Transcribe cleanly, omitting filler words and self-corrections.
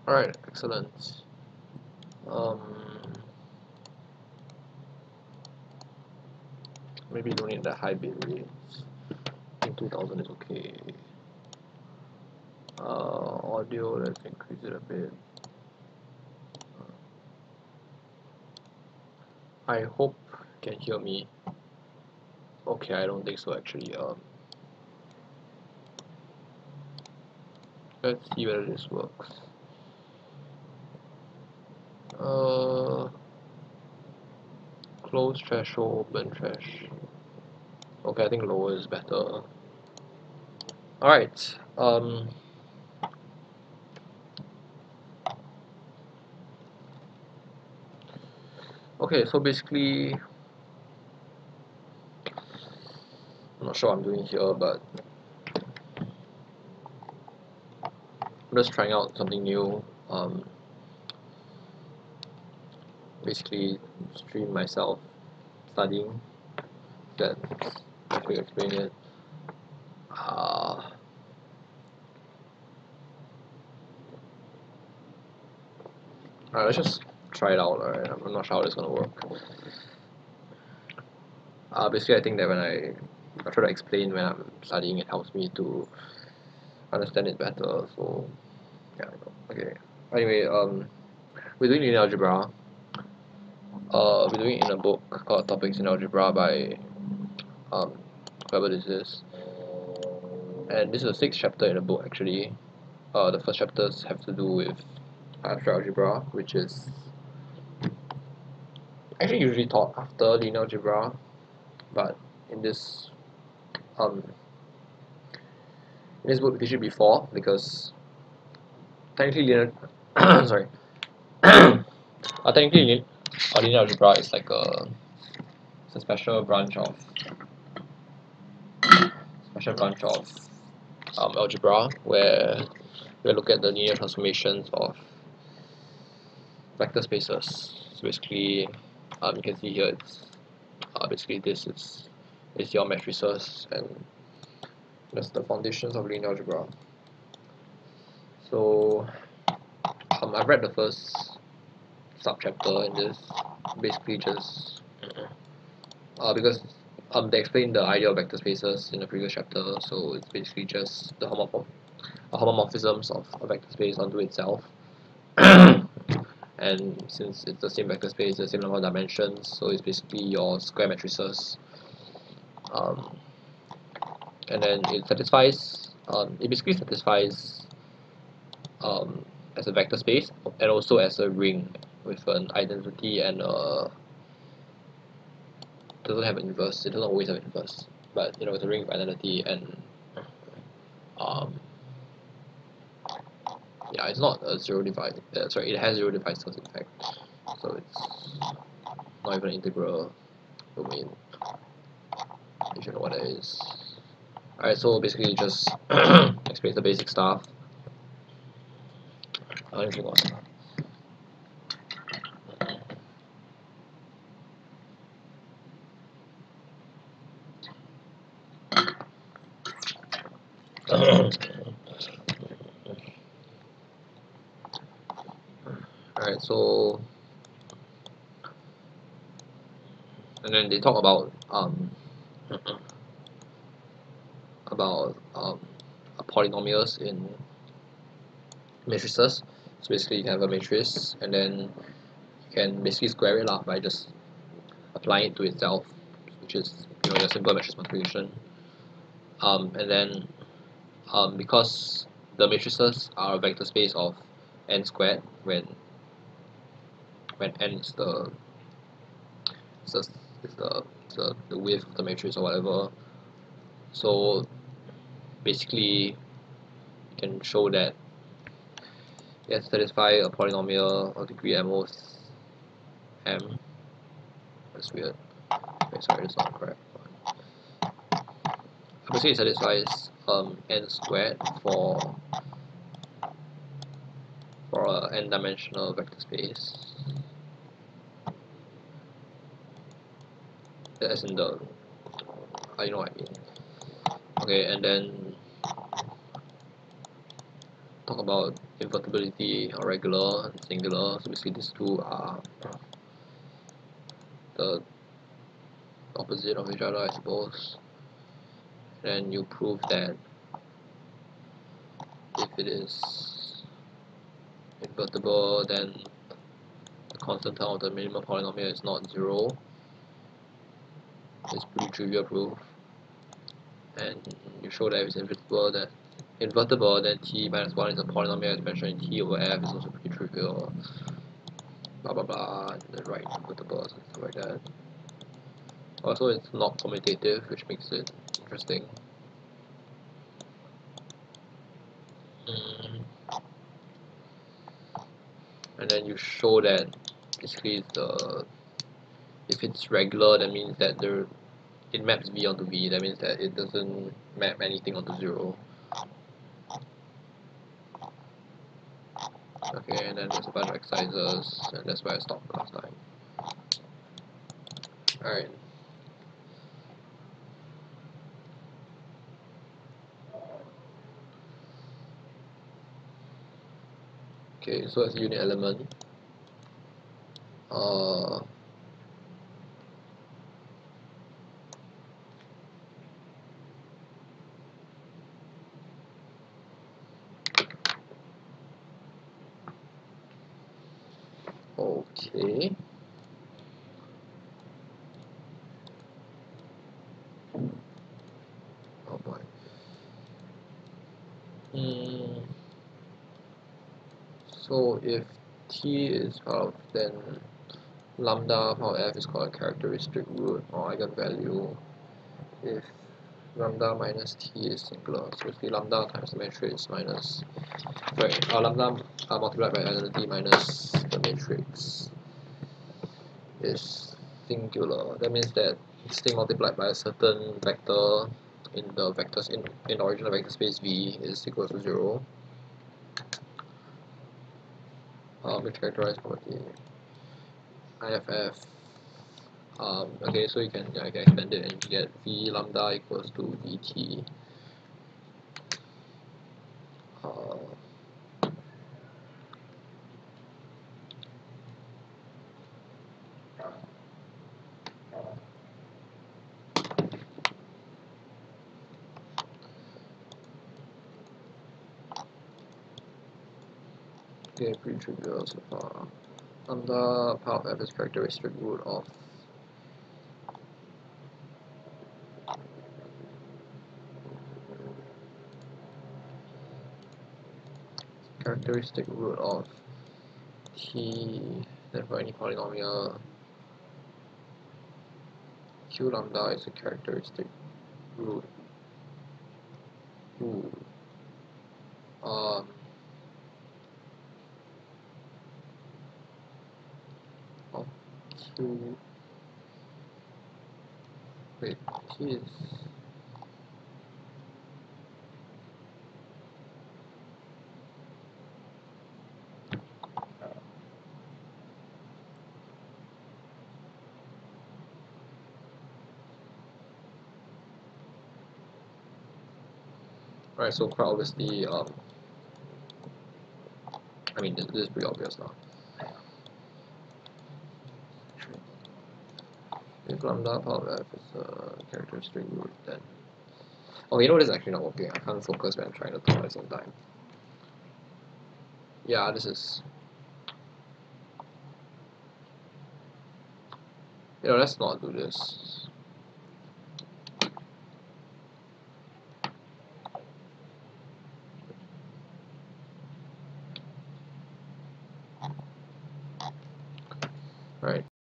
Alright, excellent. Maybe don't need that high bit rates. I think 2000 is okay. Audio, let's increase it a bit. I hope you can hear me. Okay, I don't think so actually. Let's see whether this works. Close threshold, open thresh. Okay, I think lower is better. Alright, okay, so basically, I'm not sure what I'm doing here, but I'm just trying out something new. Basically, stream myself studying. Then I could explain it. Alright, let's just try it out. Alright, I'm not sure how it's gonna work. Basically, I think that when I try to explain when I'm studying, it helps me to understand it better. So, yeah, okay. Anyway, we're doing linear algebra. We're doing it in a book called Topics in Algebra by whoever this is. And this is the 6th chapter in the book actually. The first chapters have to do with abstract algebra, which is actually usually taught after linear algebra, but in this book they should be before, because technically linear sorry technically linear algebra is like it's a special branch of algebra where we look at the linear transformations of vector spaces. So basically, you can see here it's basically this is your matrices, and that's the foundations of linear algebra. So I've read the first subchapter in this, basically just because they explained the idea of vector spaces in the previous chapter, so it's basically just the homomorphisms of a vector space onto itself. And since it's the same vector space, the same number of dimensions, so it's basically your square matrices. And then it basically satisfies as a vector space and also as a ring with an identity and doesn't have an inverse. It doesn't always have an inverse, but it's a ring with identity, and yeah, it's not a zero divisor. Sorry, it has zero divisors in fact, so it's not even an integral domain, if you know what that is. Alright, so basically just explains the basic stuff. Let me drink water. Alright, so and then they talk about polynomials in matrices. So basically, you can have a matrix, and then you can basically square it up by just applying it to itself, which is your simple matrix multiplication. And then because the matrices are a vector space of n squared, when n is the width of the matrix or whatever. So basically, you can show that you can satisfy a polynomial of degree m most m. That's weird. Wait, sorry, that's not correct. Basically, it satisfies n squared for a n-dimensional vector space. As in the, you know what I mean. Okay, and then talk about invertibility or regular and singular. So basically these two are the opposite of each other, I suppose. Then you prove that if it is invertible, then the constant term of the minimum polynomial is not 0. It's pretty trivial proof. And you show that if it's invertible, then t minus 1 is a polynomial expression in t over f is also pretty trivial. Blah blah blah, and then write invertible and stuff like that. Also, it's not commutative, which makes it interesting. And then you show that basically if it's regular, that means that it maps v onto v. That means that it doesn't map anything onto 0. Okay, and then there's a bunch of exercises, and that's where I stopped last time. Alright. Okay, so as a unit element, okay. Oh boy. So if t is half, then lambda power f is called a characteristic root or eigenvalue. If lambda minus t is singular, so it's the lambda times the matrix minus, lambda multiplied by identity minus the matrix is singular. That means that this thing multiplied by a certain vector in the vectors in the original vector space V is equal to 0. Which characterized property IFF. Okay, so you can extend it and you get V lambda equals to Vt. Okay, pretty trivial so far. Lambda power of f is characteristic root of t, then for any polynomial q lambda is a characteristic root. Ooh. Of q. Wait, t is. Right, so quite obviously, I mean, this is pretty obvious now. If lambda power of f is a characteristic root, then. Oh, you know what is actually not working? I can't focus when I'm trying to talk at the same time. Yeah, this is. Let's not do this.